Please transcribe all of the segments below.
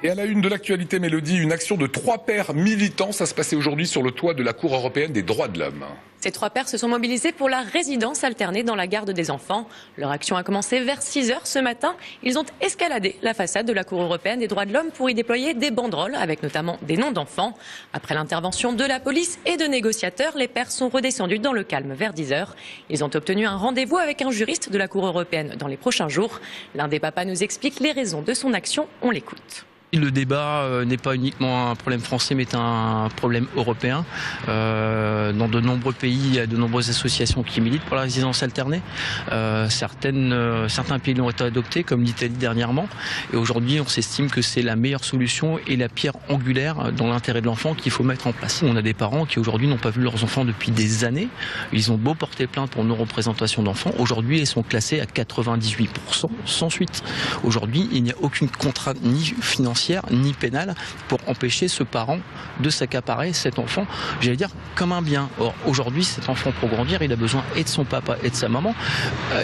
Et à la une de l'actualité, Mélodie, une action de 3 pères militants, ça se passait aujourd'hui sur le toit de la Cour européenne des droits de l'homme. Ces 3 pères se sont mobilisés pour la résidence alternée dans la garde des enfants. Leur action a commencé vers 6 h ce matin. Ils ont escaladé la façade de la Cour européenne des droits de l'homme pour y déployer des banderoles avec notamment des noms d'enfants. Après l'intervention de la police et de négociateurs, les pères sont redescendus dans le calme vers 10 h. Ils ont obtenu un rendez-vous avec un juriste de la Cour européenne dans les prochains jours. L'un des papas nous explique les raisons de son action. On l'écoute. Le débat n'est pas uniquement un problème français, mais un problème européen. Dans de nombreux pays, il y a de nombreuses associations qui militent pour la résidence alternée. Certains pays l'ont adopté, comme l'Italie dernièrement. Et aujourd'hui, on s'estime que c'est la meilleure solution et la pierre angulaire dans l'intérêt de l'enfant qu'il faut mettre en place. On a des parents qui aujourd'hui n'ont pas vu leurs enfants depuis des années. Ils ont beau porter plainte pour non-représentation d'enfants. Aujourd'hui, ils sont classés à 98% sans suite. Aujourd'hui, il n'y a aucune contrainte ni financière ni pénale pour empêcher ce parent de s'accaparer cet enfant, j'allais dire, comme un bien. Or, aujourd'hui, cet enfant, pour grandir, il a besoin et de son papa et de sa maman,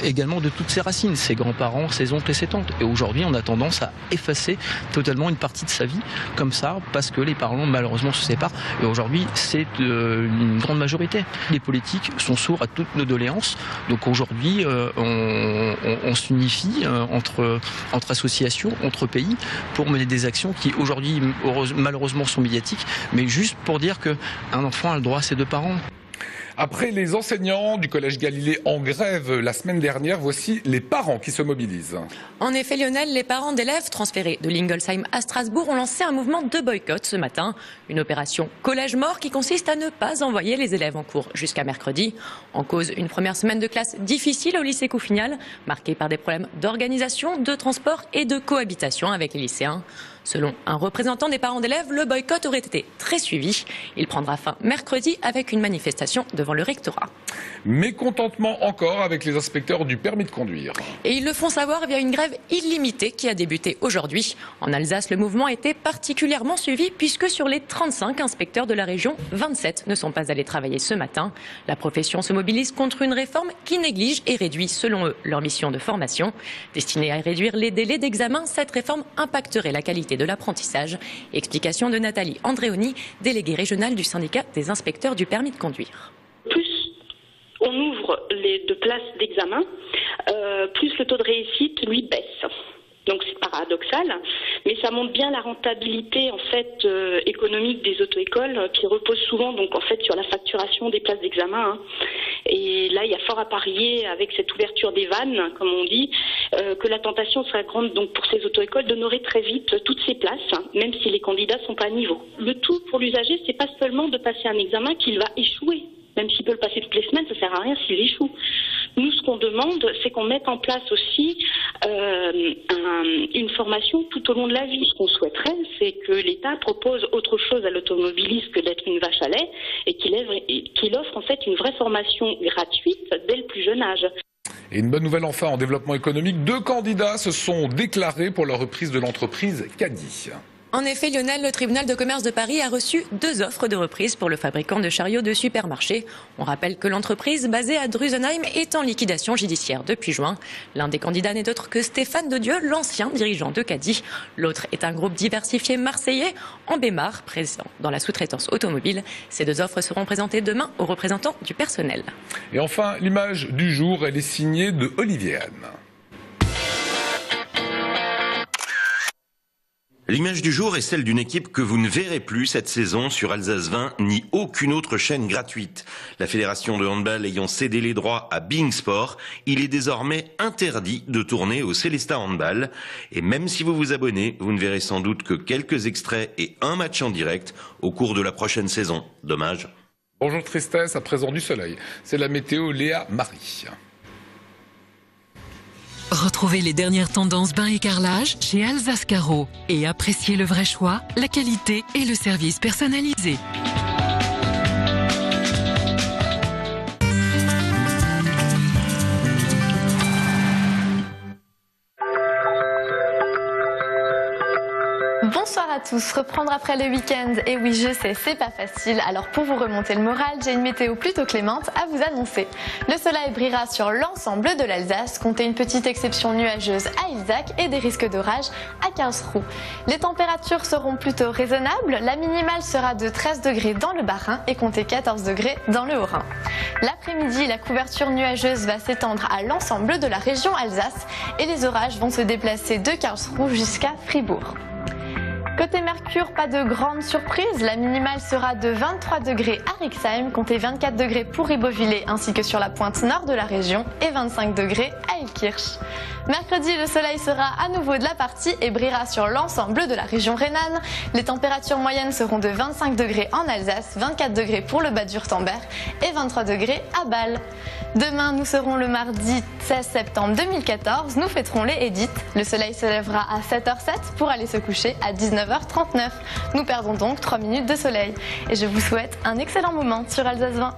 également de toutes ses racines, ses grands-parents, ses oncles et ses tantes. Et aujourd'hui, on a tendance à effacer totalement une partie de sa vie, comme ça, parce que les parents, malheureusement, se séparent. Et aujourd'hui, c'est une grande majorité. Les politiques sont sourds à toutes nos doléances. Donc aujourd'hui, on s'unifie entre associations, entre pays, pour mener des actions qui aujourd'hui malheureusement sont médiatiques, mais juste pour dire qu'un enfant a le droit à ses 2 parents. Après les enseignants du collège Galilée en grève la semaine dernière, voici les parents qui se mobilisent. En effet, Lionel, les parents d'élèves transférés de l'Ingolsheim à Strasbourg ont lancé un mouvement de boycott ce matin. Une opération collège mort qui consiste à ne pas envoyer les élèves en cours jusqu'à mercredi. En cause, une première semaine de classe difficile au lycée Couffignal, marquée par des problèmes d'organisation, de transport et de cohabitation avec les lycéens. Selon un représentant des parents d'élèves, le boycott aurait été très suivi. Il prendra fin mercredi avec une manifestation devant le rectorat. Mécontentement encore avec les inspecteurs du permis de conduire. Et ils le font savoir via une grève illimitée qui a débuté aujourd'hui. En Alsace, le mouvement a été particulièrement suivi puisque sur les 35 inspecteurs de la région, 27 ne sont pas allés travailler ce matin. La profession se mobilise contre une réforme qui néglige et réduit, selon eux, leur mission de formation. Destinée à réduire les délais d'examen, cette réforme impacterait la qualité de l'apprentissage. Explication de Nathalie Andréoni, déléguée régionale du syndicat des inspecteurs du permis de conduire. Plus on ouvre de places d'examen, plus le taux de réussite, lui, baisse. Donc c'est paradoxal, mais ça montre bien la rentabilité en fait économique des auto-écoles qui repose souvent donc en fait sur la facturation des places d'examen. Et là il y a fort à parier avec cette ouverture des vannes, comme on dit, que la tentation sera grande donc pour ces auto-écoles d'honorer très vite toutes ces places, même si les candidats sont pas à niveau. Le tout pour l'usager, c'est pas seulement de passer un examen qu'il va échouer. Même s'il peut le passer toutes les semaines, ça sert à rien s'il échoue. Nous, ce qu'on demande, c'est qu'on mette en place aussi une formation tout au long de la vie. Ce qu'on souhaiterait, c'est que l'État propose autre chose à l'automobiliste que d'être une vache à lait et qu'il offre en fait une vraie formation gratuite dès le plus jeune âge. Et une bonne nouvelle enfin en développement économique, 2 candidats se sont déclarés pour la reprise de l'entreprise Caddy. En effet, Lionel, le tribunal de commerce de Paris a reçu 2 offres de reprise pour le fabricant de chariots de supermarché. On rappelle que l'entreprise basée à Drusenheim est en liquidation judiciaire depuis juin. L'un des candidats n'est autre que Stéphane Dedieu, l'ancien dirigeant de Caddy. L'autre est un groupe diversifié marseillais, Ambemar, présent dans la sous-traitance automobile. Ces 2 offres seront présentées demain aux représentants du personnel. Et enfin, l'image du jour, elle est signée de Olivier Anne. L'image du jour est celle d'une équipe que vous ne verrez plus cette saison sur Alsace 20 ni aucune autre chaîne gratuite. La fédération de handball ayant cédé les droits à Being Sport, il est désormais interdit de tourner au Célestat Handball. Et même si vous vous abonnez, vous ne verrez sans doute que quelques extraits et un match en direct au cours de la prochaine saison. Dommage. Bonjour tristesse, à présent du soleil. C'est la météo Léa Marie. Retrouvez les dernières tendances bain et carrelage chez Alsace Carreau et appréciez le vrai choix, la qualité et le service personnalisé. Bonsoir à tous, reprendre après le week-end, et oui je sais c'est pas facile, alors pour vous remonter le moral, j'ai une météo plutôt clémente à vous annoncer. Le soleil brillera sur l'ensemble de l'Alsace, comptez une petite exception nuageuse à Ilzac et des risques d'orage à Karlsruhe. Les températures seront plutôt raisonnables, la minimale sera de 13 degrés dans le Bas-Rhin et comptez 14 degrés dans le Haut-Rhin. L'après-midi, la couverture nuageuse va s'étendre à l'ensemble de la région Alsace et les orages vont se déplacer de Karlsruhe jusqu'à Fribourg. Côté Mercure, pas de grande surprise, la minimale sera de 23 degrés à Rixheim, comptez 24 degrés pour Ribeauvillé ainsi que sur la pointe nord de la région et 25 degrés à Illkirch. Mercredi, le soleil sera à nouveau de la partie et brillera sur l'ensemble de la région rhénane. Les températures moyennes seront de 25 degrés en Alsace, 24 degrés pour le Bas-du-Wurtemberg et 23 degrés à Bâle. Demain, nous serons le mardi 16 septembre 2014, nous fêterons les Edith. Le soleil se lèvera à 7h07 pour aller se coucher à 19h39. Nous perdons donc 3 minutes de soleil. Et je vous souhaite un excellent moment sur Alsace 20.